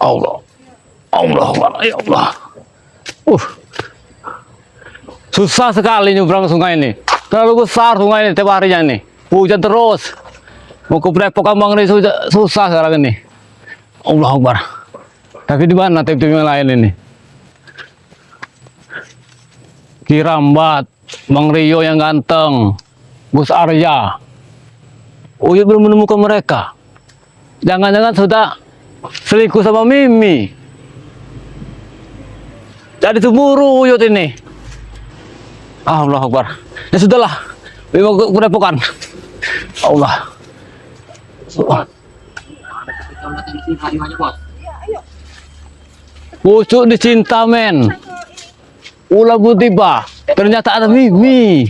Allah. Allah, ya Allah. Susah sekali nyebrang sungai ini. Terlalu besar sungai ini tiap harinya ini. Hujan terus. Mau ke Depok Kambang ini susah sekarang ini. Allah Akbar. Tapi di mana tim-tim yang lain ini? Kirambat, Bang Rio yang ganteng, Gus Arya. Uyut belum menemukan mereka. Jangan-jangan sudah selingkuh sama Mimi. Jadi cemburu Uyut ini. Allah Akbar. Ya sudahlah. Mimi mau ke Depokan. Allah. Pucuk dicinta men. Ulah tiba. Ternyata ada Mimi.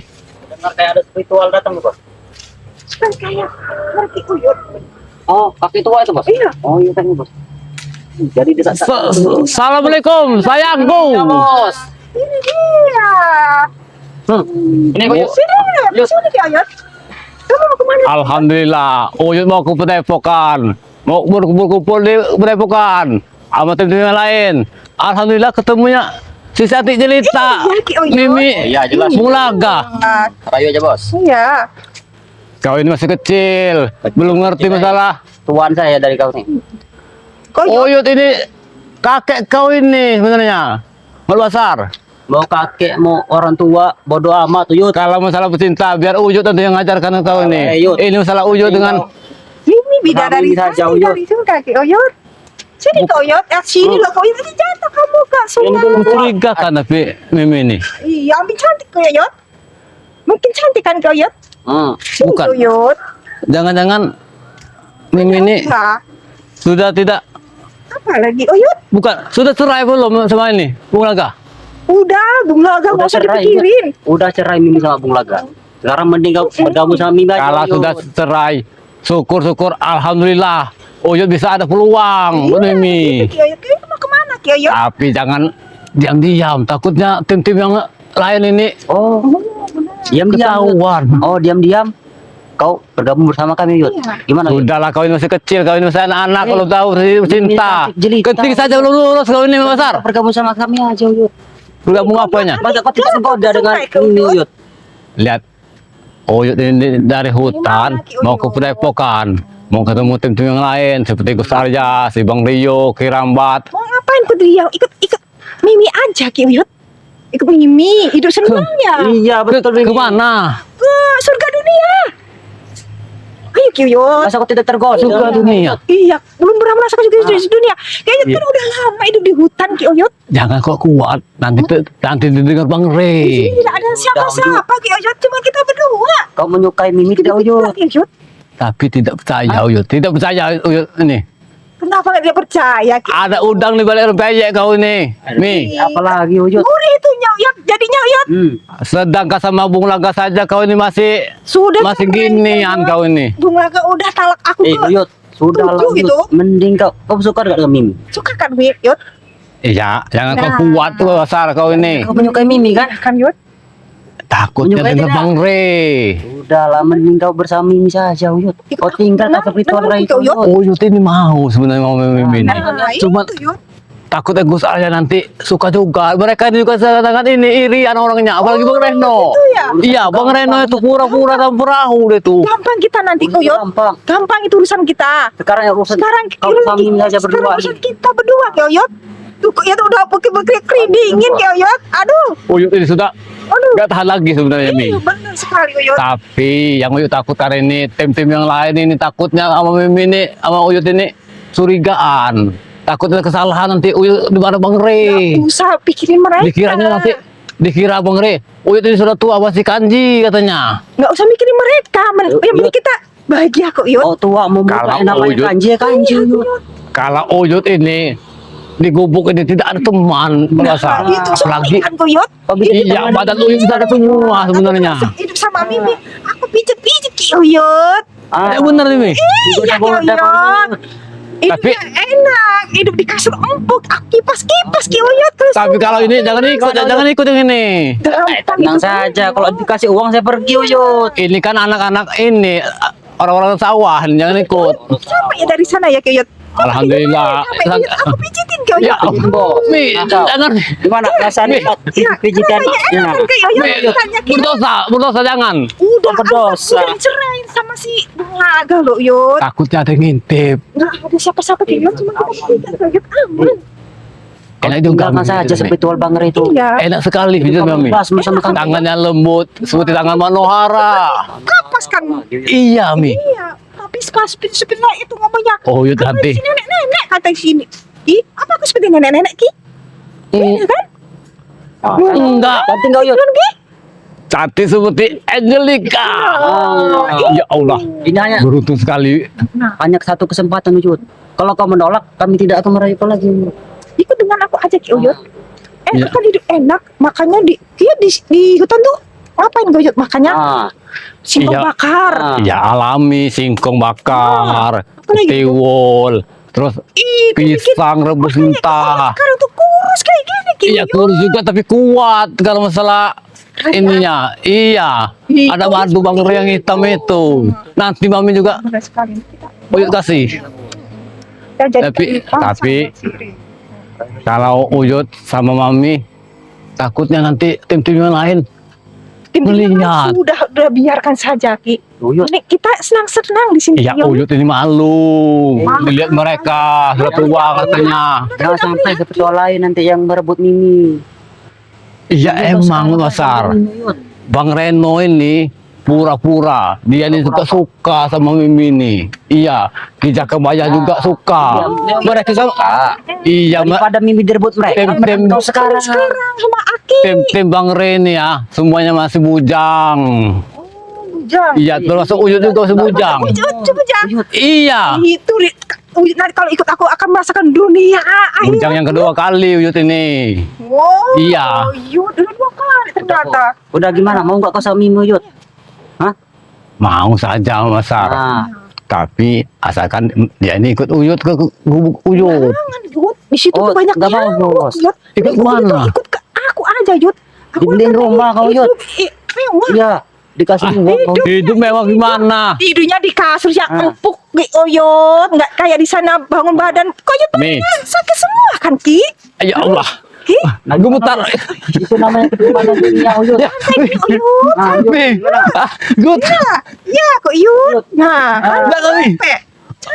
Dengar kayak ada spiritual datang bos. Kan kayak ngerti Uyut. Oh, kaki tua itu bos. Iya. Oh iya kan bos. Jadi dia Assalamualaikum sayangku. Ya, bos. Ini dia. Ini kok Sini dia Uyut. Kamu mau kemana? Alhamdulillah, Uyut mau ke Depokan. Mau berkumpul-kumpul di Depokan. Sama tim-tim yang lain. Alhamdulillah ketemunya si Sati Jelita, Iya, Ki Uyut. Mimi, Iya, jelas. Bung Laga. Rayu aja bos. Iya. Kau ini masih kecil, belum ngerti masalah. Tuan saya dari kau nih. Kok Uyut? Uyut ini kakek kau ini sebenarnya. Mal besar. Mau kakek, mau orang tua, bodoh amat Uyut. Kalau masalah pecinta, biar Uyut nanti yang ngajarkan kau ini. Uyut. Ini masalah Uyut dengan Ini bidadari Kami saja, saya Uyut. dari surga Ki Uyut. Sini Ki Uyut. Sini loh Ki Uyut. Ini jatuh kamu Kak. Sungai. mencurigakan tapi Mimi ini. Iya, ambil cantik Ki Uyut. Mungkin cantik kan Ki Uyut? Sini Bukan. Ki Uyut. Jangan-jangan Mimi ini Nah, sudah tidak, apa lagi Uyut? bukan, sudah cerai belum sama ini, Bung Laga? Udah, Bung Laga nggak usah dipikirin. Udah cerai Mimi sama Bung Laga. Sekarang mending kau bergabung sama Mimi aja. Kalau Uyut. sudah cerai, syukur-syukur, alhamdulillah, Uyut bisa ada peluang buat Mimi. Ki Uyut, Ki Uyut mau kemana Ki Uyut? Tapi jangan diam-diam, takutnya tim-tim yang lain ini Oh, diam-diam. ketahuan. Oh, diam-diam. Kau bergabung bersama kami, Yud. Iya. Gimana? Yud? Sudahlah, kau ini masih kecil, kau ini masih anak-anak, kalau tahu cinta. Jelita. Ketik saja belum lulus kau ini besar. Bergabung sama kami aja, Yud. Bergabung apanya? Masa kau tidak tergoda dengan Sampai kau, ini, Yud. Yud? Lihat, Uyut ini dari hutan Gimana, Ki mau ke Uyut? Depokan, mau ketemu tim-tim yang lain seperti Gus Arya, si Bang Rio, Kirambat. Mau ngapain Putri yang ikut Mimi aja Ki Uyut? Ikut Mimi, hidup senangnya. Iya, betul, Mimi. Kemana? Ke surga dunia. Ayo Ki Uyut. Masa kau tidak tergoda? Surga dunia. Iya, belum pernah merasakan surga dunia. Kayaknya kan udah lama hidup di hutan Ki Uyut. Jangan kok kuat, nanti didengar Bang Di Rey. sini tidak ada siapa-siapa Ki Uyut, cuma kita berdua. Kau menyukai Mimi tidak, Yud? Ki Uyut. Tapi tidak percaya Uyut, tidak percaya Uyut ini. Kenapa nggak dia percaya Ki? Ada udang di balik rempeyek kau ini. Mi, Apalagi, Yud? Gurih itu Uyut, jadinya Uyut. sedangkan sama Bung Laga saja kau ini masih Sudah masih cerai, ginian Ki Uyut. kau ini. Bung Laga udah talak aku ke Yud. Sudah lah, Tujuh Yud. gitu. Mending kau suka gak dengan Mimi? suka kan Uyut? Iya, jangan kau Nah. kuat tuh besar kau ini. Kau menyukai Mimi, kan? Kan Uyut? Takutnya Menyukai dengar tidak? Bang Rey. Sudah lah, mending kau bersama Mimi saja, Yud. Kau tinggal Tenang, kata spiritual tenang, Ray Ki Uyut. Uyut ini mau sebenarnya mau Mimi ini. Nah, Cuma itu Uyut. takutnya Gus Arya nanti suka juga. Mereka ini juga sangat ini irian orangnya. Apalagi Bang Reno. gitu ya? Iya, Bang Reno itu pura-pura dan perahu dia tuh. Gampang kita nanti Uyut. Gampang. Gampang itu urusan kita. Sekarang ya urusan Sekarang kau sama Mimi aja sekarang berdua. urusan kita berdua Ki Uyut. Tuh ya udah dingin Ki Uyut. Aduh. Uyut ini sudah Aduh. nggak tahan lagi sebenarnya Mi. Iya benar sekali Uyut. Tapi yang Uyut takut karena ini tim-tim yang lain ini takutnya sama Mimi ini sama Uyut ini curigaan. Takutnya kesalahan nanti Uyut di mana Bang Rey. Usah pikirin mereka. Dikiranya nanti dikira Bang Rey, Uyut ini sudah tua masih kanji katanya. Nggak usah mikirin mereka. Yang penting kita bahagia kok Uyut. Oh tua mau Kalau buka namanya Uyut- kanji ya kanji. Iya, Yud. Uyut. Kalau Uyut ini di gubuk ini tidak ada teman merasa. Nah, itu Apalagi kan Uyut. iya badan Uyut bisa ada semua sebenarnya. Hidup sama Mimi. Aku pijet-pijet Ki Uyut. Ya benar ini. Iya Ki Uyut. Tapi- Hidupnya enak. Hidup di kasur empuk. Aku kipas-kipas Ki Uyut. Terus Tapi kalau ini jangan ikut yang ini. gampang Tenang itu. saja, kalau dikasih uang saya pergi, Uyut. Ini kan anak-anak ini orang-orang sawah, jangan ikut. Siapa ya dari sana ya Ki Uyut? Alhamdulillah. Sampai Uyut aku pijitin kau Ya, Uyut. Mi, jangan. Gimana rasanya pijitan? Ya. Berdosa jangan. Udah Berdosa. udah dicerain sama si Bunga lo Uyut. Takutnya ada yang ngintip. Nggak ada siapa-siapa di Uyut, cuma kita bertiga Uyut, aman. Enak juga. Tinggalkan saja spiritual Bangre itu. Iya. Enak sekali pijat Mami. Bersama kami. Tangannya lembut seperti tangan Manohara. Kapas kan? Iya Mi. Iya. Tapi sebenarnya itu ngomongnya. Oh Uyut Kamu nanti. si nenek-nenek kata sini. Ih, apa aku seperti nenek-nenek Ki? Iya kan? Enggak. Cantik kau Yud. Ki? Cantik seperti Angelica. Ya Allah. Ini hanya Beruntung sekali. hanya satu kesempatan Yud. Kalau kau menolak, kami tidak akan merayu kau lagi. Ikut dengan aku aja Ki Uyut. Iya. Kan hidup enak, makanya di hutan tuh ngapain Ki Uyut? Makanya Ah, singkong Iya. bakar. Ya alami singkong bakar, apalagi itu? tiwul, terus Ih, pisang rebus mentah. sekarang tuh kurus kayak gini Ki Iya Uyut. kurus juga tapi kuat kalau masalah ininya. Iya. Ih, Ada kurus madu bangre yang hitam itu. Nanti Mami juga Benar sekali kita. Uyut kasih. Kita jadi Tapi kalau Uyut sama Mami takutnya nanti tim-tim yang lain melihat. Udah biarkan saja Ki. Uyut. Ini kita senang-senang di sini. Iya Ki Uyut. Uyut ini malu. Dilihat mereka sudah tua katanya. Jangan sampai spiritual lain nanti yang merebut Mimi. Iya emang Masar. Bang Reno ini pura-pura dia ini suka sama Mimi ini. Iya, Ki Jakabaya juga suka. Mereka sama. Iya, Daripada Mimi direbut mereka. Tim-tim Kau sekarang. Sekarang sama Aki. tim Bang Ren ya, semuanya masih bujang. Bujang. Iya, termasuk Uyut juga masih bujang. Bujang. Iya, Itu nanti kalau ikut aku akan merasakan dunia akhir. bujang yang kedua kali Uyut ini. Wow. Iya. Uyut udah 2 kali ternyata. Udah gimana? Mau nggak kau sama Mimi Yud? Hah? Mau saja Masar. Ah, Tapi asalkan dia ini ikut Uyut ke gubuk Uyut. Jangan Yud. Di situ Oh, tuh banyak nggak nyamuk, bagus. Yud. Ikut Ikut mana? Ikut ke aku aja Yud. Aku Dibeliin akan rumah kau, Yud. Mewah. iya. Dikasih uang kau. Hidup mewah gimana? Tidurnya di kasur yang Ah. empuk Ki Uyut. Nggak kayak di sana bangun badan. Kok Yud Mi. sakit semua kan Ki? Ya Allah. Ki? Gemetar. Itu namanya kehidupan dunia Yud. Ki Uyut. Ah, Yud. Mi. Good. Ya kok Yud. Nah. Enggak kali. Capek.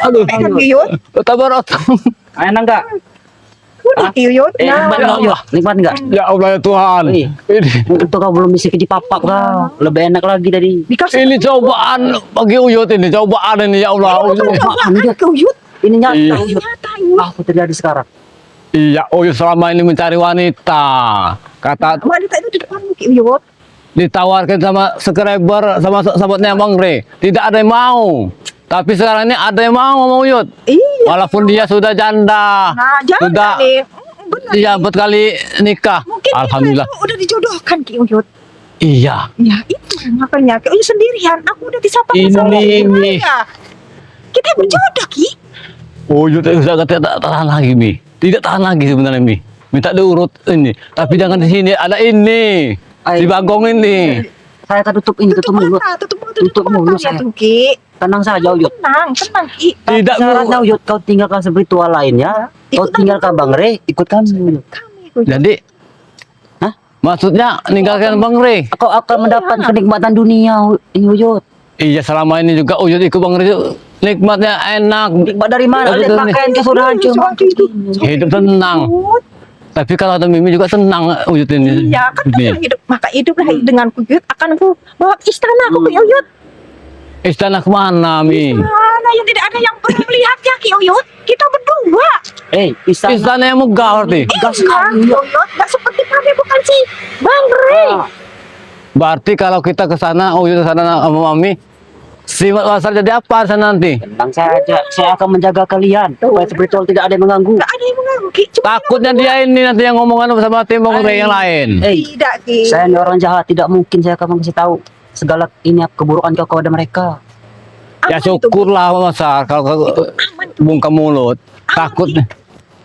Aduh. Capek kan Ki Yud? Tabarat. Enak nggak? Udah Ki Yud. Nikmat ya nggak Yud? Allah. Nikmat nggak? Ya Allah ya Tuhan. Iya. Ini Itu kau belum bisa dipapap kau. Lebih enak lagi tadi. Dikasih ini cobaan bagi Uyut ini, cobaan ini ya Allah. cobaan Ki Uyut. Ini nyata Iya. Yud. Nyata Yud. Apa terjadi sekarang? Iya, Uyut selama ini mencari wanita. Kata Wanita itu di depanmu Ki Uyut. ditawarkan sama subscriber sama sahabatnya Bang Re. Tidak ada yang mau. Tapi sekarang ini ada yang mau sama Uyut. Iya. Walaupun dia sudah janda. Nah, jangan Sudah nih. Benar. dia berkali nikah. Mungkin Alhamdulillah. itu udah dijodohkan Ki Uyut. Iya. Ya itu makanya Ki Uyut sendirian. Aku udah disapa Ini, Mi. Kita berjodoh Ki. Uyut itu sudah tidak tahan lagi, Mi. Tidak tahan lagi sebenarnya, Mi. Minta diurut ini. Tapi jangan di sini, ada ini. Di Bagong ini. Saya tak tutup ini, tutup mulut. mata, tutup Tutup mulut ya saya. tuh Ki. Tenang saja Yud. Tenang Ki. Tidak Syaratnya mau. Yud, kau tinggalkan spiritual lainnya. Kau Ikut tinggalkan Bang Re, ikut kami Yud. Kami Ki Uyut. Jadi, Hah? maksudnya meninggalkan Bang Re. Kau akan mendapat kenikmatan dunia ini Yud. Iya, selama ini juga Uyut ikut Bang Re. Nikmatnya enak. Nikmat dari mana? Betul, Lihat nih. pakaian kau sudah hancur. Hidup tenang. Uyut. Tapi kalau ada Mimi juga senang Uyut ini. Iya kan Ini. tenang hidup. Maka hiduplah dengan Ki Uyut. Akan aku bawa ke istana aku Ki Uyut. Istana kemana, Mi? Mana yang tidak ada yang pernah melihatnya Ki Uyut. Kita berdua. Istana. Istana yang megah berarti. Iya Ki Uyut. Nggak seperti kami bukan si Bang Re. Berarti kalau kita ke sana, Uyut ke sana sama Mami, si Masar jadi apa di sana nanti? Tenang saja, saya akan menjaga kalian. Supaya spiritual tidak ada yang mengganggu. Nggak ada yang mengganggu Ki. Cuma Takutnya dia ini nanti yang ngomongan sama tim Bang Re yang lain. tidak Ki. Saya ini orang jahat, tidak mungkin saya akan mengasih tahu segala ini keburukan kau kepada mereka. Ya Aman itu, Ki. syukurlah Masar kalau Aman tuh. bungka mulut. Takut.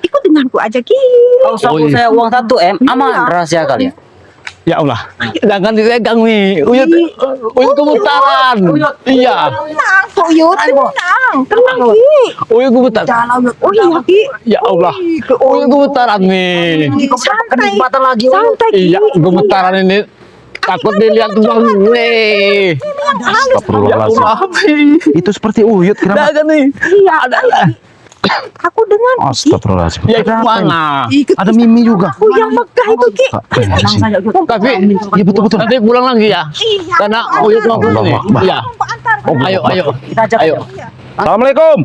Ikut denganku aja Ki. Kau sapu iya. saya uang 1 M, aman Iya. rahasia kalian. Ya Allah, jangan dipegang Mi. Uyut gemetaran. Iya. Tenang, Uyut, tenang. Tenang, Ki. Uyut gemetaran. Jangan Uyut. Oh iya, Ki. Ya Allah, uyut gemetaran Mi. Santai. Kenikmatan lagi. Santai, Ki. Iya, gemetaran ini. Takut dilihat Bang Mi. Ya Allah, Mi. Itu seperti uyut kenapa? Jangan nih. Iya, ada. Aku dengan Astagfirullahaladzim. Ya mana? Ada Mimi juga. aku yang megah itu, Ki. Tenang saja Uyut. Tapi Iya betul-betul. nanti pulang lagi ya. Iya. Karena uyut mau pulang nih. Allah. Iya. Antar. Ayo, ayo. Kita ajak. Ayo. Assalamualaikum.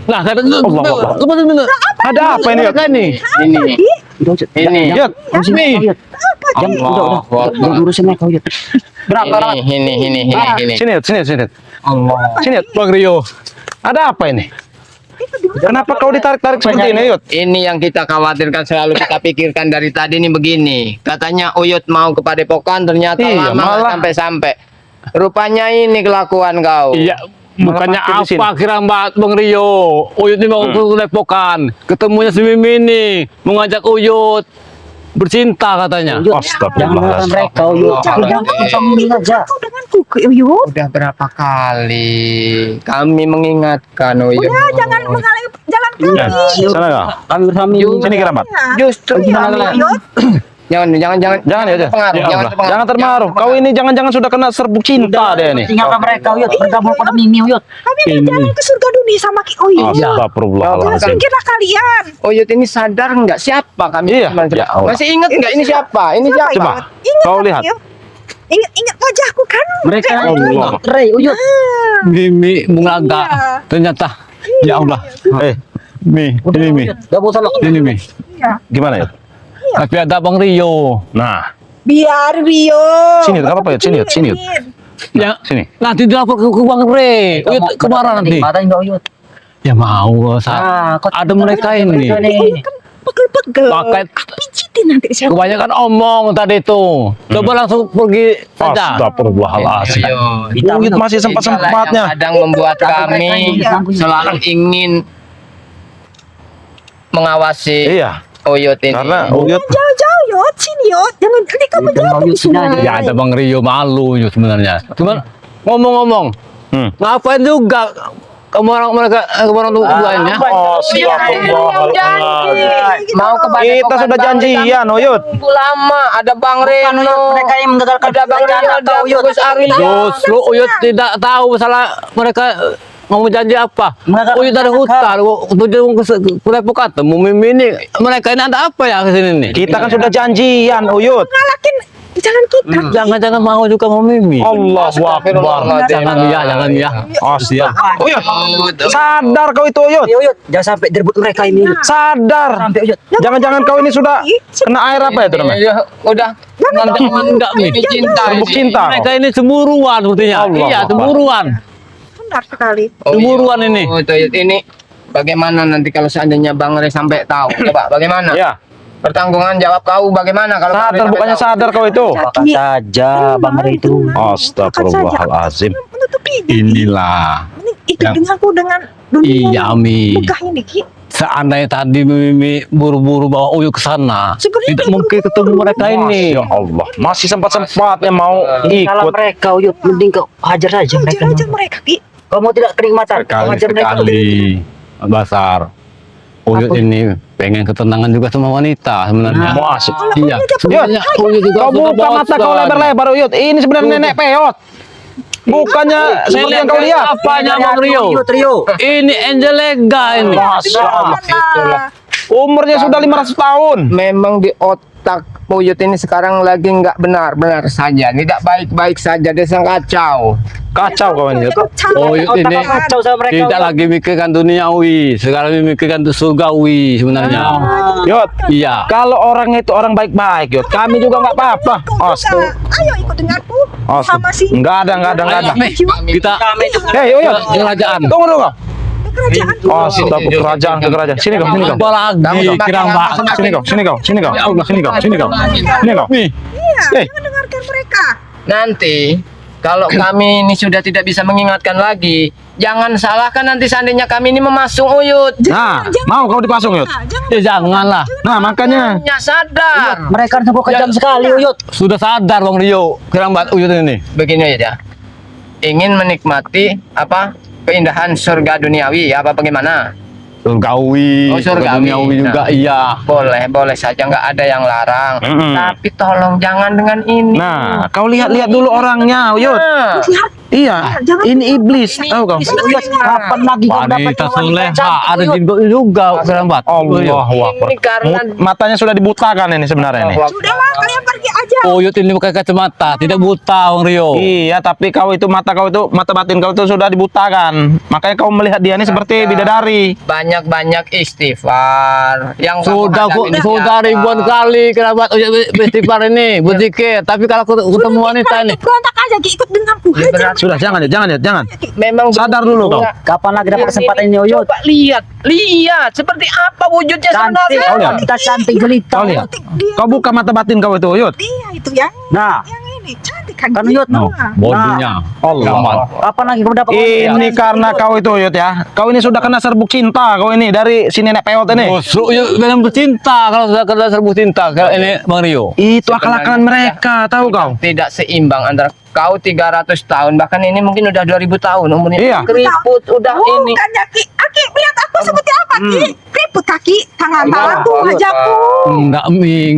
Nah, kata Allah. Ada apa ini? Ini. Udah Uyut. Ini. Yud. Urusin Mi. mereka Uyut. Jangan udah urusin mereka Uyut. Berapa? Ini. Sini, Yud, sini, sini. Sini, Yud. Bang Rio. Ada apa ini? Kenapa kau ditarik-tarik seperti ini, Yud? Ini yang kita khawatirkan, selalu kita pikirkan dari tadi nih begini. Katanya Uyut mau ke Padepokan, ternyata Iya, lama nggak malah. sampai-sampai. Rupanya ini kelakuan kau. Iya. Bukannya Malah makin di apa kira Mbak Bang Rio. Uyut ini mau ke Depokan. Ketemunya si Mimi nih. Mengajak Uyut. Bercinta katanya. Uyut. Jangan melawan mereka Uyut. Jangan sama Mimi aja. Kau denganku, Ki Uyut. Udah berapa kali kami mengingatkan Uyut. Ya, jangan menghalangi jalan kami. Sana kau. Kami bersama Mimi. Sini Keramat. Justru Iya, kami. Uyut. Jangan Jangan ya, Yud. terpengaruh. Ya Jangan Allah. terpengaruh. Jangan terpengaruh. Kau ini jangan-jangan sudah kena serbuk cinta deh nih. Tinggalkan mereka Uyut. Bergabung pada Mimi Uyut. Kami ada jalan ke surga dunia sama Ki Uyut. Jangan Astagfirullahaladzim. kira kalian. Uyut ini sadar nggak siapa kami? Iya. sebenarnya? Ya Allah. Masih ingat nggak ini siapa? Ini siapa? Coba. Ingat Kau kan, lihat. Ki? Ingat wajahku kan? Mereka Allah. Rey Uyut. Mimi mengaga. Ternyata. Ya Allah. Mi. Ini Mi. Gabung sama Ini Mi. Iya. Gimana, Yud? Tapi ada Bang Rio. Nah, Biar Rio. Sini, nggak apa-apa, Yud. Sini, Yud. Sini, Yud. Ya, sini. nanti dilapor ke Bang Re. Uyut kemana nanti? Kenikmatan juga Uyut. Ya mau. Ada mereka ini. Kan pegel-pegel. Pakai Pijitin nanti siapa? kebanyakan omong tadi itu. Coba langsung pergi saja. Astagfirullahaladzim. Uyut. Uyut masih sempat-sempatnya. Yang kadang membuat kami selalu ingin mengawasi Iya, Uyut ini. karena Uyut Jauh-jauh Yot, sini Yot. Jangan nanti kamu Jangan jatuh di Uyut sini aja. sungai. Ya ada Bang Rio malu Yus sebenarnya. Cuman ngomong-ngomong, ngapain juga kamu orang tuh lainnya? Astagfirullahaladzim. Mau ke Kita sudah janjian, Uyut. Tunggu lama, ada Bang Reno, Mereka yang menggagalkan ada Bang Reno, ada Uyut. Gus Ari. Justru Uyut tidak tahu masalah mereka mau janji apa. Mengagalkan Uyut dari hutan, tujuan ke Depok ketemu Mimi ini. Mereka ini ada apa ya ke sini nih? Kita kan sudah janjian, Uyut. Ngalakin jalan kita. Jangan-jangan mau juga mau Mimi. Allahu Akbar. Jangan ya. Asyik. Uyut, sadar kau itu, Uyut. Uyut, jangan sampai direbut mereka ini Uyut. Sadar. Sampai Uyut. Jangan-jangan kau ini sudah kena air apa itu namanya? Ya, udah. Enggak nih. Ini cinta. Serbuk cinta. Mereka ini cemburuan sepertinya. Allah Iya, Akbar. cemburuan. Benar sekali. Cemburuan ini. Oh, Uyut ini bagaimana nanti kalau seandainya Bang Re sampai tahu? Coba bagaimana? Ya, Pertanggungan jawab kau bagaimana kalau Bang Re sadar sampai bukannya tahu? sadar kau itu. Makan saja Bang Rey itu. Astagfirullahaladzim. Menutupi Inilah. itu Yang- denganku dengan dunia Iya, Mi. megah ini Ki. Seandainya tadi Mimi buru-buru bawa Uyut ke sana, Sebenarnya tidak mungkin ketemu mereka ini. Ya Allah, masih sempat-sempatnya mau Kalau ikut. mereka Uyut, mending kau hajar saja mereka. Hajar aja mereka Ki. Kau mau tidak kenikmatan, kau hajar mereka. Sekali Basar. Uyut Apa? ini pengen ketenangan juga sama wanita sebenarnya. Mau asik. Iya, sebenarnya Uyut juga Kau sudah buka bosan. mata kau lebar-lebar, Uyut. Ini sebenarnya nenek peot. Bukannya seperti yang kau lihat. Apanya Bang Rio? Uyut, Rio. Ini Angelega ini. Masya Allah. Itulah. Umurnya sudah 500 tahun. Memang di otak Uyut ini sekarang lagi nggak benar-benar saja, tidak baik-baik saja, dia sedang kacau. Kacau kau ini. Uyut. Uyut ini Kacau sama mereka. tidak lagi mikirkan duniawi, sekarang memikirkan surgawi sebenarnya. Yud, Iya. kalau orang itu orang baik-baik, Yud. Kami juga nggak apa-apa. Astaga. Ayo ikut denganku. Sama si Enggak ada. Ayo, Mi, kita Hei, Uyut. ke kerajaan. Tunggu dulu. kerajaan. Astagfirullah, kerajaan ke kerajaan. Sini kau, sini kau. Apa lagi kira Mbak? Sini kau, sini kau, sini kau. Ya Allah. Sini kau, sini kau. Sini kau. Mi, Iya, Eh. jangan dengarkan mereka. Nanti Kalau kami ini sudah tidak bisa mengingatkan lagi, jangan salahkan nanti seandainya kami ini memasung Uyut. Nah, mau kau dipasung Yud? Ya janganlah. Nah, makanya. Hanya sadar. Mereka sibuk kejam sekali Uyut. Sudah sadar Bang Rio, kerambat Uyut ini. Begini ya, ingin menikmati apa keindahan surga duniawi apa bagaimana? Surgawi, Oh, surgawi. duniawi juga Nah. iya. Boleh saja, nggak ada yang larang. Mm-mm. Tapi tolong jangan dengan ini. Nah, kau lihat-lihat dulu orangnya, Yud. Nah, Iya, ini iblis, tahu kau? Uyut, kapan lagi kau dapat Wanita wanita soleha, cantik, ada Uyut? jin juga kerambat. Allahu Akbar. ini karena Matanya sudah dibutakan ini sebenarnya ini. Sudahlah, kalian pergi aja. Uyut ini pakai kacamata, tidak buta Bang Rio. Iya, tapi kau itu mata batin kau itu sudah dibutakan. Makanya kau melihat dia ini seperti bidadari. banyak-banyak istighfar yang kamu Sudah hadapi ini sudah siapa? ribuan kali kerabat beristighfar ini, berzikir. Tapi kalau ketemu wanita ini, Berontak aja, Ki, ikut denganku. Ya, berat. Sudah, jangan ya, jangan. Memang Sadar dulu kau. Kapan lagi dapat kesempatan ini Uyut? Coba lihat seperti apa wujudnya Cantik, sebenarnya. wanita cantik jelita. Kau lihat. Kau buka mata batin kau itu, Yud. Dia itu yang Nah, ini cantik kan. kan dia. Uyut. no, bodinya. Allah. Kapan lagi kau dapat Ini karena kau itu, Yud ya. Kau ini sudah kena serbuk cinta kau ini dari si nenek peot ini. Busuk Uyut memang bercinta kalau sudah kena serbu cinta. Kalau ini Bang Rio. Itu akal-akalan mereka, tahu kau? Tidak seimbang antara kau 300 tahun, bahkan ini mungkin udah 2000 tahun umurnya. Iya. Keriput udah ini. Bukan ya, Ki. Aki, lihat aku seperti apa, Ki? Keriput kaki, tangan-tanganku, wajahku. Enggak mi.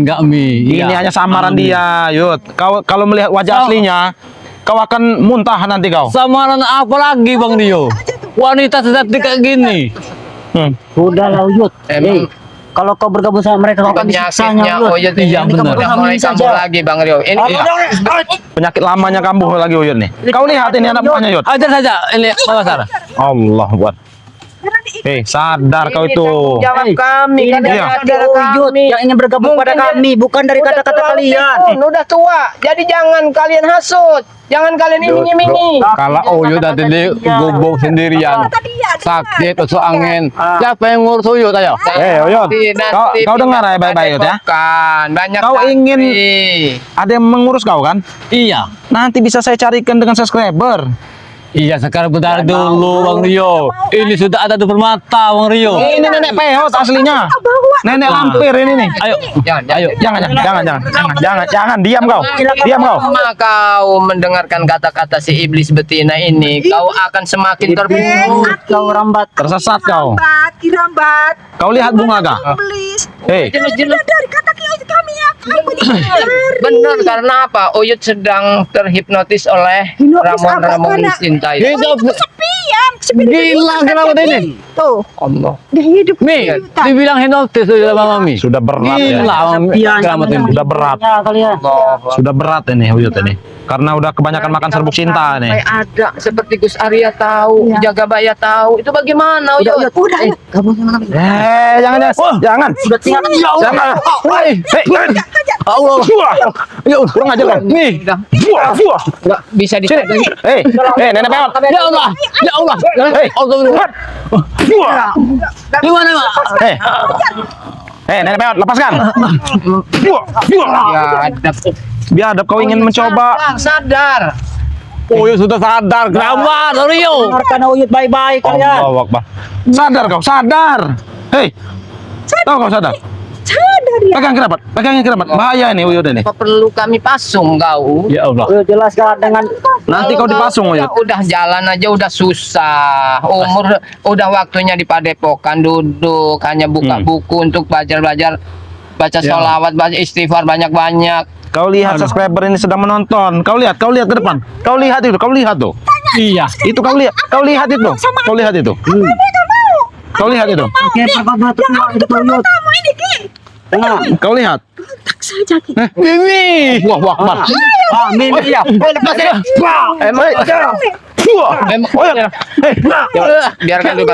Ini Iya. hanya samaran dia, Yud. Kau kalau melihat wajah aslinya, kau akan muntah nanti kau. Samaran apa lagi Bang Rio? Wanita secantik kayak gini. Sudah lah Uyut. Emang- Kalau kau bergabung sama mereka kau akan Penyakitnya disiksanya Uyut. Uyut Iya, ini benar. udah mulai kambuh lagi Bang Rio. Ini Penyakit lamanya kambuh lagi, Yud nih. Kau lihat ini anak buahnya, Yud. Ajar saja ini Pak Basar. Allah buat. Sadar kau ini itu. tanggung jawab kami Ini kan dari Iya. saudara Uyut yang ingin bergabung pada Mungkin kami, bukan dari Udah kata-kata terlalu kalian. pikun, udah tua. Jadi jangan kalian hasut. Jangan kalian iming-imingi. Kalau Uyut nanti di gubuk sendirian, sakit, masuk angin. Siapa yang ngurus Uyut ayo? Yud. Nanti Kau dengar ya baik-baik, Yud ya. Bukan, banyak Kau santri. ingin ada yang mengurus kau kan? Iya. Nanti bisa saya carikan dengan subscriber. Iya sekarang bentar dulu Bang Rio. Ini sudah ada dua permata Bang Rio. Ini nenek peot aslinya. Nenek lampir ini nih. Ayo, Ayo. Jangan, diam kau. Diam kau. Selama kau mendengarkan kata-kata si iblis betina ini, kau akan semakin terpuruk. Kau rambat. Tersesat kau. Kirambat. Kau lihat bunga kah? Iblis. Hei, Jelas-jelas Dari kata kami ya. benar karena apa? Uyut sedang terhipnotis oleh Hipnotis ramuan-ramuan apa, cinta itu. hidup Sepian. gila kenapa ini? Tuh. Allah. Dia hidup. Nih, dibilang hipnotis sama Mami. sudah berat Gila, ya. Mami. Keramat ini. Sudah berat. Ya, kalian. Sudah berat ini Uyut ini. Karena udah kebanyakan makan serbuk cinta Sampai nih. ada seperti Gus Arya tahu, Jaga Baya tahu. Itu bagaimana Uyut? Udah. Gabung sama kami. Jangan. Jangan. Sudah tinggal. Jangan. Hei, Allah. Ya udah, kurang aja kan. Nih, Udah Buah. nggak bisa dicari. Hei, nenek peot. ya Allah, ya Allah. Hei, Allah. buah. Gimana, Pak? Nenek peot, lepaskan. Buah. Ya, ada Biadab kau ingin mencoba. sadar. Uyut sudah sadar, keramat Rio. Dengarkan Uyut baik-baik kalian. Allahu Akbar. Sadar kau, sadar. Hei. Tahu kau sadar? Sadar ya. Pegangin kerabat. Bahaya ini Uyut ini. Apa perlu kami pasung kau? Ya Allah. Uyut jelaskan dengan Nanti kau dipasung Uyut. Udah jalan aja udah susah. Umur udah waktunya di padepokan duduk hanya buka buku untuk belajar baca sholawat, baca istighfar banyak-banyak. Kau lihat subscriber ini sedang menonton. Kau lihat ke depan. Kau lihat tuh. Iya. Itu kau lihat itu. Kau lihat itu. Oke, perkataan itu Uyut. Kamu ini, Ki. Nah, Kau lihat. Tak saja, Ki. Mimi. Wah, Akbar. amin. Iya. Emang Oh ya. biarkan dulu,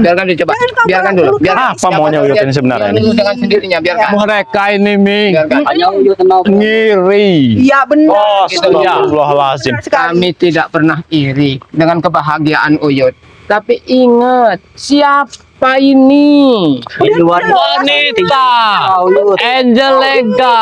biarkan dulu coba. Biarkan dulu. Apa maunya Uyut ini sebenarnya Biarkan dulu dengan sendirinya, biarkan. Mereka ini Mi Biarkan. Hanya Uyut yang mau. ngiri. Iya benar. Oh, astagfirullahalazim. Kami tidak pernah iri dengan kebahagiaan Uyut. Tapi ingat, siapa ini? Wanita. Angel Lega.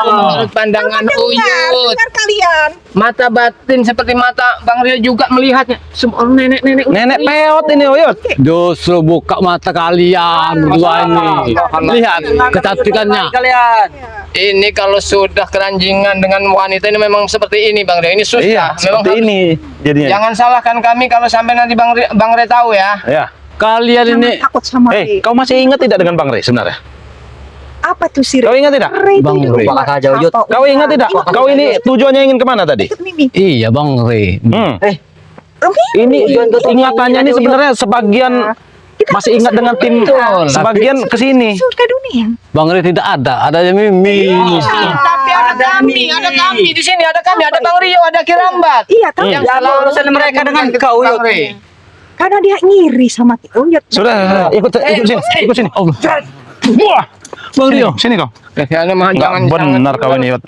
Menurut pandangan Uyut, Dengar kalian. mata batin seperti mata Bang Rio juga melihatnya. Semua nenek-nenek. Nenek peot ini Uyut. Justru buka mata kalian berdua ini. Lihat kecantikannya. Kalian. Ini kalau sudah keranjingan dengan wanita ini memang seperti ini Bang Rio. Ini susah. Iya, memang seperti harus- ini jadinya. Jangan salahkan kami kalau sampai nanti Bang Rio tahu ya. Ya. Kalian ini Takut sama Ray. Kau masih ingat tidak dengan Bang Rey sebenarnya? Apa tuh si Kau ingat tidak? Ray? Bang itu Ray. juga Lupa aja, Uyut. apa, Kau ingat tidak? Kau ini tujuannya ingin kemana tadi? Ikut Mimi. iya Bang Re. Ini ingatannya ini sebenarnya sebagian masih ingat dengan tim sebagian ke sini. Surga dunia. Bang Re tidak ada, adanya Mimi. Tapi ada kami di sini, ada kami, ada Bang Rio, ada Kirambat. Iya, tahu. Yang Apa selalu urusan mereka dengan kau, Bang Uyut? Ray. Karena dia ngiri sama Uyut. Sudah, ikut sini, ikut sini. Allah. Wah, Bang Rio. sini kau. Kasihan mah Enggak jangan benar kau ini, Yud.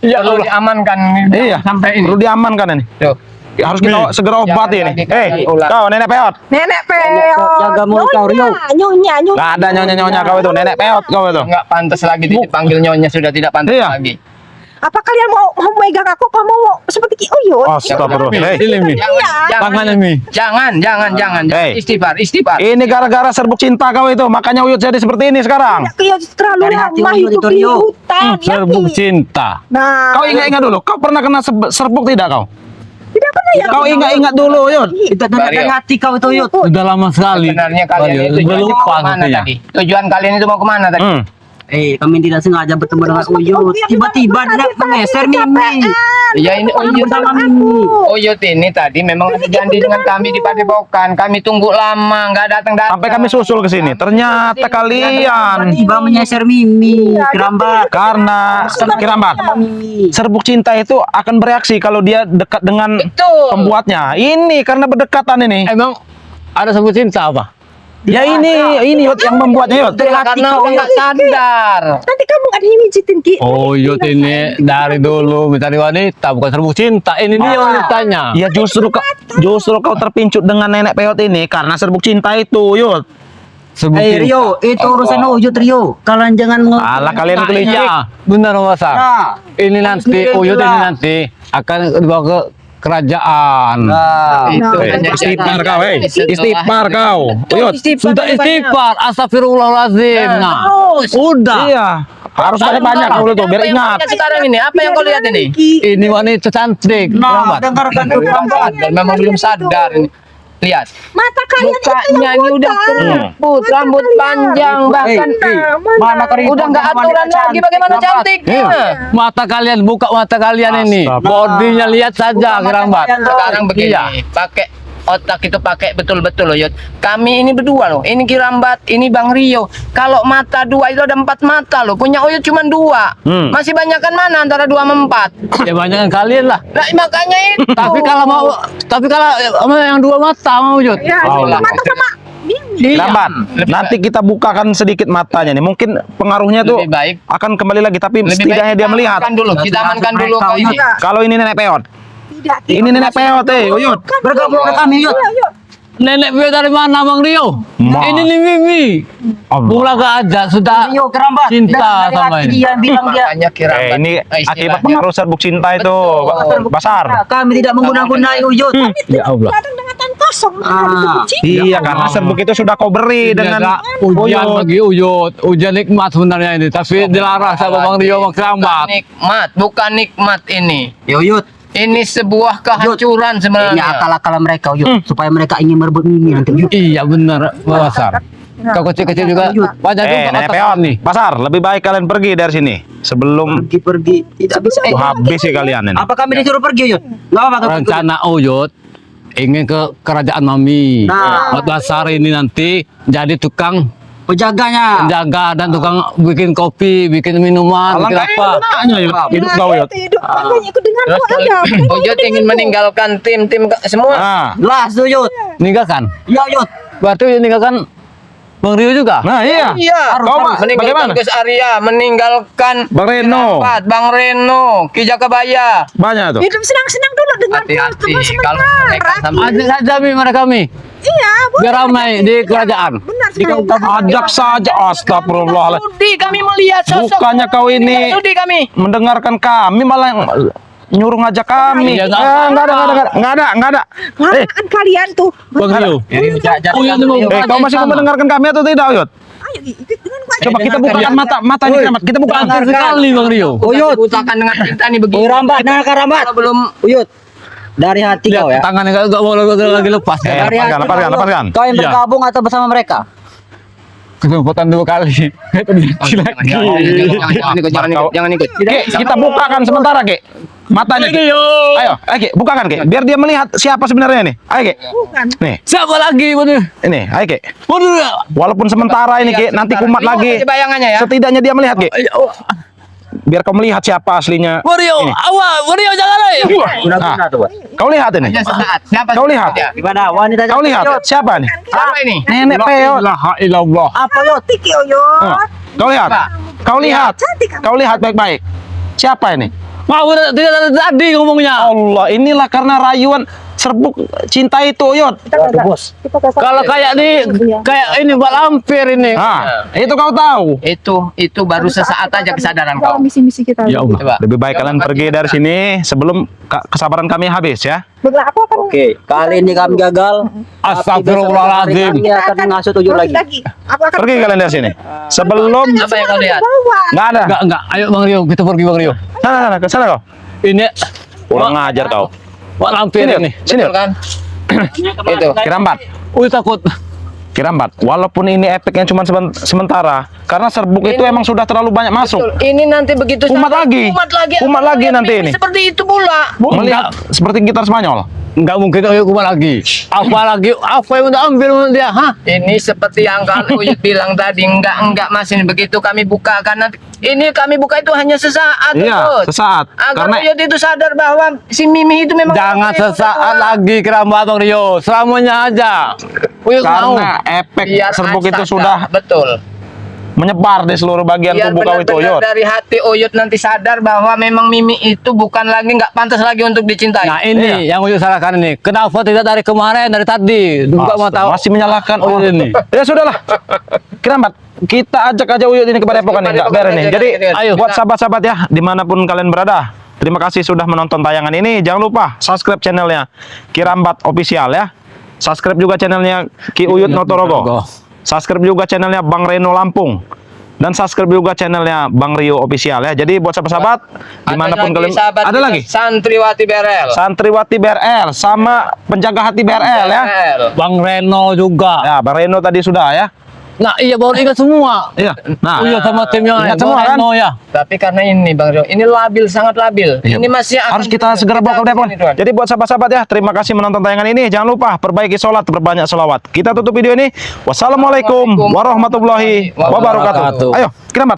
Ya Allah diamankan Iya, sampai ini. perlu diamankan ini. Tuh. Harus kita segera obati Jangan ini. lagi ulang. Kau nenek peot. Nenek peot. Jaga mulut kau, Rio. Nyonya. Gak ada nyonya-nyonya kau itu, nenek peot kau itu. Enggak pantas lagi dipanggil nyonya, sudah tidak pantas Iya. lagi. Apa kalian mau memegang aku? Apa mau seperti Ki Uyut? Astagfirullah. Hei, Ini Mi. Jangan, Tangannya Mi. jangan. Hey. Istighfar. ini gara-gara serbuk cinta kau itu, makanya Uyut jadi seperti ini sekarang. Ki Uyut terlalu Dari hati lama Uyut hidup itu, di Rio. hutan. ya, Serbuk Ki? cinta. Nah, Kau ingat-ingat dulu, kau pernah kena serbuk tidak kau? tidak pernah ya. Kau ingat-ingat dulu, Uyut. Itu dari hati kau itu, Uyut. Sudah lama sekali. Sebenarnya kalian Bang Rio. itu Sudah tujuannya lupa mau kemana sepertinya. tadi? Tujuan kalian itu mau kemana tadi? Kami tidak sengaja bertemu dengan Uyut. Tiba-tiba dia menggeser Mimi. Ya ini Uyut Bersama Mimi. Uyut ini tadi memang ada janji dengan kami di Padepokan. Kami tunggu lama, nggak datang-datang. Sampai kami susul ke sini. Ternyata kalian Tiba menyasar Mimi. Kerambat. karena Kirambat. Mimi. Serbuk cinta itu akan bereaksi kalau dia dekat dengan Betul. pembuatnya. Ini karena berdekatan ini. Emang ada serbuk cinta apa? Ya ini Yud yang membuatnya Yud. Dari hati Karena kau, udah nggak Uyut. sadar. Nanti kamu ada yang mijitin Ki. Oh, Yud ini dari dulu mencari wanita, bukan serbuk cinta. Ini dia wanitanya. Ya justru kau terpincut dengan nenek peot ini karena serbuk cinta itu Yud. Serbuk Rio, itu urusan Uyut, Rio. Kalian jangan Alah kalian Nah, kelinci. iya, benar Mas. Nah, Ini nanti Sendiri Uyut ini juga. nanti akan dibawa ke kerajaan. nah. Itu Hei, hanya istighfar janji. kau, hei. Istighfar kau. Yud. Sudah istighfar, astagfirullahaladzim. Nah, udah. Iya. Harus banyak dulu tuh biar Apa yang ingat. kau lihat sekarang ini? Apa yang kau lihat ini? Ini wanita cantik. Nah, Rahmat. dengarkan tuh Kerambat. Dan memang belum sadar ini. Lihat, Mata kalian itu mukanya yang ini udah buta. keriput, rambut panjang, bahkan Mana keriput udah nggak dan wanita aturan lagi cantik, bagaimana Kerambat. cantiknya. Mata kalian, buka mata kalian ini. Astagfirullah. Bodinya lihat saja, Buka mata Kerambat. kalian. Sekarang begini, Iya. pakai otak itu pakai betul-betul loh Yud. Kami ini berdua loh, ini Kirambat, ini Bang Rio. Kalau mata dua itu ada 4 mata loh, punya Uyut cuma 2. Masih banyakan mana antara 2 sama 4? Ya banyak kalian lah. Nah makanya itu. Tapi kalau sama yang 2 mata mau Yud. Ya, Allah. mata sama Mimi. Lambat. Nanti kita bukakan sedikit matanya nih. Mungkin pengaruhnya tuh Lebih baik. akan kembali lagi. Tapi Lebih setidaknya baik dia kita melihat. amankan dulu, kita amankan dulu kau ini. Kalau ini nenek peot. Tidak. Ini nenek peot Uyut. Bergabung ke kami, Uyut. Nenek Bio dari mana Bang Rio? Ma. Ini nih Mimi. Allah. Pulang ke aja sudah Rio Kerambat. cinta Dari sama hati ini. dia bilang dia. Makanya Kirambat. Ini istilahnya. akibat pengaruh serbuk cinta itu Betul. Basar. Nah, kami tidak menggunakan Uyut. Ya Allah. Datang dengan tangan kosong. Ah. Iya karena serbuk itu sudah kau beri dengan ujian Uyut. bagi Uyut, ujian nikmat sebenarnya ini, tapi dilarang sama Bang Rio sama Kerambat. Nikmat, bukan nikmat ini. Ya Uyut. Ini sebuah kehancuran Ini sebenarnya. akal-akal mereka, Uyut. Supaya mereka ingin merebut Mimi nanti, Uyut. Iya benar, Basar. Kau kecil-kecil juga banyak juga Nenek otak peot nih. Basar, lebih baik kalian pergi dari sini sebelum Pergi-pergi. Tidak bisa. habis sih kalian ini. Apa kami disuruh pergi, Uyut? Nggak apa-apa. kau pergi. Rencana Uyut ingin ke kerajaan Mami. Nah. Basar ini nanti jadi tukang Penjaganya. penjaga dan tukang bikin kopi, bikin minuman, bikin Alangkah apa. enaknya Yud. Hidup kau Yud. Hidup makanya ikut dengan Terus aku aja. Uyut ingin meninggalkan tim-tim semua. Nah, Jelas tuh, Uyut. Ninggalkan. Ya, Uyut. Berarti ninggalkan Bang Rio juga. nah iya. Iya, Kau mah meninggalkan bagaimana? Gus Arya, meninggalkan Bang Reno. Kirambat, Bang Reno, Ki Jakabaya. Banyak tuh. Hidup senang-senang dulu dengan Hati-hati teman kalau mereka sementara. sampai Ada saja Mi mereka Mi. Iya, boleh. Biar ramai di kerajaan. Benar sekali. Ajak saja, astagfirullah. Sudi kami melihat sosok. Bukannya kau ini Sudi kami. mendengarkan kami, malah nyuruh ngajak kami. Iya, Enggak ada. Kelamaan kalian tuh. Bang Rio. Uyut ini mau Kau masih mau mendengarkan kami atau tidak, Uyut? Ayo ikut dengan gua. Coba kita bukakan matanya Keramat. Kita bukakan. Antar sekali Bang Rio. Uyut. Butakan dengan kita nih begini. Rambat, dengarkan Rambat. Kalau belum Uyut. Dari hati kau ya. Tangannya enggak mau lagi lepas. Dari hati Lepaskan. Kau yang Iya. bergabung atau bersama mereka? Kesempatan 2 kali. Jangan ikut. Ki, kita bukakan sementara, Ki. Matanya, Ki. Ayo, Ki, bukakan, Ki. Biar dia melihat siapa sebenarnya nih. Ayo, Ki. Bukan. Nih, Siapa lagi bener? ini, ayo, Ki. Waduh. Walaupun sementara ini, Ki, nanti kumat lagi. Bayangannya ya. Setidaknya dia melihat, Ki. Biar kau melihat siapa aslinya. Mario, awas, Mario jangan lagi. Nah, kau lihat ini. Hanya sesaat. Siapa? Kau lihat. Ya. Gimana wanita? Kau lihat siapa nih? Siapa ini? Nenek Peo. Ilallah. Apa Yoti Uyut? Kau lihat. Kau lihat. Cantik kamu. Kau lihat baik-baik. Siapa ini? Mau tidak tadi ngomongnya. Allah, inilah karena rayuan serbuk cinta itu, Uyut. Bos. Kalau kayak ini Mbak Lampir ini. Ah, itu kau tahu. Itu baru sesaat aja kesadaran kau. Misi-misi kita. Ya Allah. Coba. Lebih baik kalian pergi dari sini sebelum kesabaran kami habis ya. Baiklah, aku akan Oke, kali ini kami gagal. Astagfirullahaladzim. Kami akan mengasuh 7 lagi. Aku akan Pergi kalian dari sini. Sebelum Apa yang kau lihat? nggak ada. Enggak. Ayo Bang Rio, kita pergi Bang Rio. Sana, ke sana kau. Ini Kurang ngajar kau. Mbak Lampir Sini, ini. sini. Betul kan? Itu. Kirambat. Takut. Kirambat. Walaupun ini efeknya cuma sementara, karena serbuk itu emang sudah terlalu banyak masuk. Betul. Ini nanti begitu Kumat sampai- lagi. Kumat lagi Melihat nanti mimpi ini. Seperti itu pula. Melihat seperti gitar Spanyol. Enggak mungkin ayo kumat lagi. Apa yang udah ambil dia? Hah? Ini seperti yang kalau Uyut bilang tadi, enggak Mas, ini begitu kami bukakan nanti. Ini kami buka itu hanya sesaat. Iya, Uyut. sesaat. Agar Karena Uyut itu sadar bahwa si Mimi itu memang Jangan Uyut sesaat betul. lagi Keramat Bang Rio. Selamanya aja. Uyut mau. karena efek Biar serbuk itu sadar. sudah betul. menyebar di seluruh bagian Biar tubuh kau itu, benar-benar Uyut. dari hati Uyut nanti sadar bahwa memang Mimi itu bukan lagi nggak pantas lagi untuk dicintai. Nah ini yang Uyut salahkan ini. Kenapa tidak dari kemarin, dari tadi? Buka mata. Masih menyalahkan Uyut ini. Ya sudahlah. Kirambat, kita ajak aja Uyut ini ke Padepokan nih, enggak biar ini. Jadi Ayo. buat sahabat-sahabat ya, dimanapun kalian berada, terima kasih sudah menonton tayangan ini. Jangan lupa subscribe channelnya Kirambat Official ya. Subscribe juga channelnya Ki Uyut Notorogo. Subscribe juga channelnya Bang Reno Lampung. Dan subscribe juga channelnya Bang Rio Official ya. Jadi buat sahabat-sahabat dimanapun kalian ada lagi Santriwati BRL. Santriwati BRL sama penjaga hati BRL ya. Bang Reno juga. Ya, Bang Reno tadi sudah ya. Nah iya baru ingat semua. Iya. Nah, Uyut sama tim yang ingat lain. semua Bang kan? Reno ya. Tapi karena ini Bang Rio, ini labil, sangat labil. Iya. Ini masih akan Harus kita segera bawa ke Depok. Jadi buat sahabat-sahabat ya, terima kasih menonton tayangan ini. Jangan lupa perbaiki sholat, berbanyak sholawat. Kita tutup video ini. Wassalamualaikum warahmatullahi wabarakatuh. Ayo, Kirambat.